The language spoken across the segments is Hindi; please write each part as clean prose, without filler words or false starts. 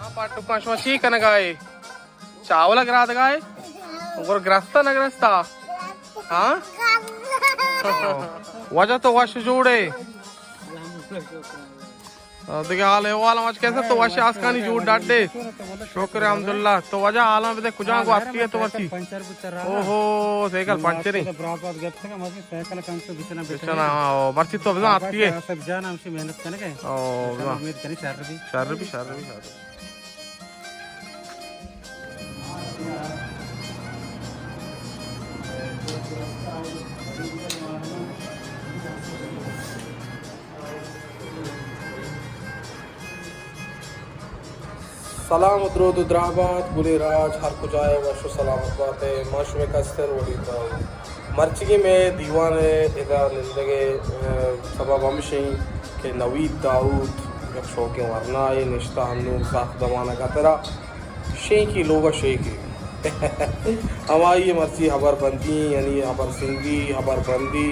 पाटू पाचवाची का गाय चावला ग्रात गाय ग्रस्ता ना ग्रस्ता हाँ वजह तो वश जोड़े देखिए हाल है वाला आज कैसे तो वश आसकानी जोड़ डाटे शुक्र अल्हम्दुलिल्लाह तो वजह आलम में कुछ को आती है तो वसी ओहो साइकिल पंचर ही बिचना मर्ची तो बिना आती है मेहनत करने के ओ उम्मीद करें शहर भी सलाम उद्रोद उद्राबाद गुले राज हर कुछ आए वर्ष सलामत बातें मश में कस्तर वही था मर्चगी में दीवाने इधर निंदगे सबब हमशी के नवीद दाऊद जब शौके वरना ये निश्ता हमने साथ दमाना का तेरा शेखी लोग शेखी हमारी ये मर्ची हबर बंदी यानी हबर सिंधी हबर बंदी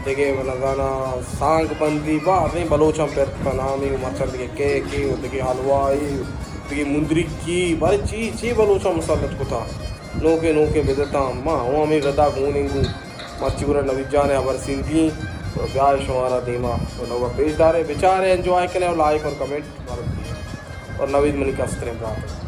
देखे नजाना सांग बंदी बात नहीं बलोचम पर नामी मचल के देखे हलवाई देखिए मुंदरी की बारे ची बलोचा मसालत को था नोके बेदता माँ वहाँ में गदा घूनेंगू मच्छी पूरा नवी जाने अबर सिंधी तो ब्याह शुमारा दीमा तो लोग पेशदार है बेचारे एंजॉय करें और लाइक और कमेंट और नवीद मनी का स्त्रेम बात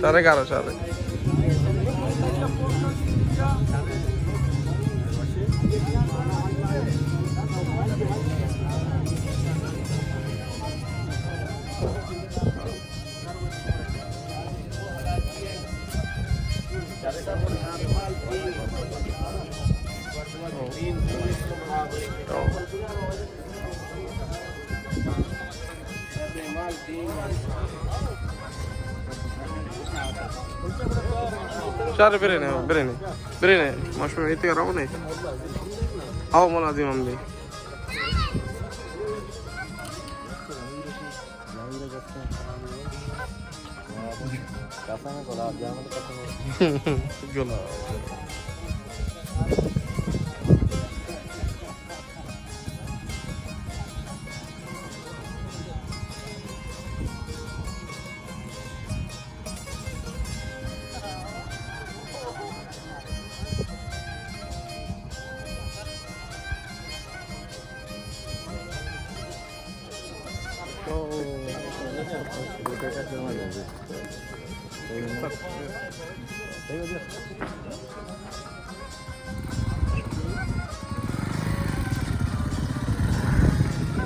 सारे गारो सारे चार बिरेने मशरूम इतने कराओ नहीं आओ मुलाजिम हम भी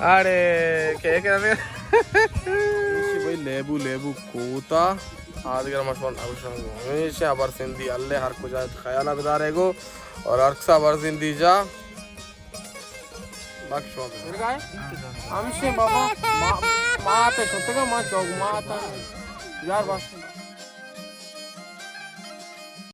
अरे क्या कह रहे हैं भाई लेबू कोता आदिगर मशवन अबशंग हमेशा अबर सिंधी अल्ले हर कुछ ख्याल बिदारेगो और अरसा अबर सिंधी जा बख्शो बिरगाय हमेशा बाबा माते सोतेगा मा चौक माता यार बस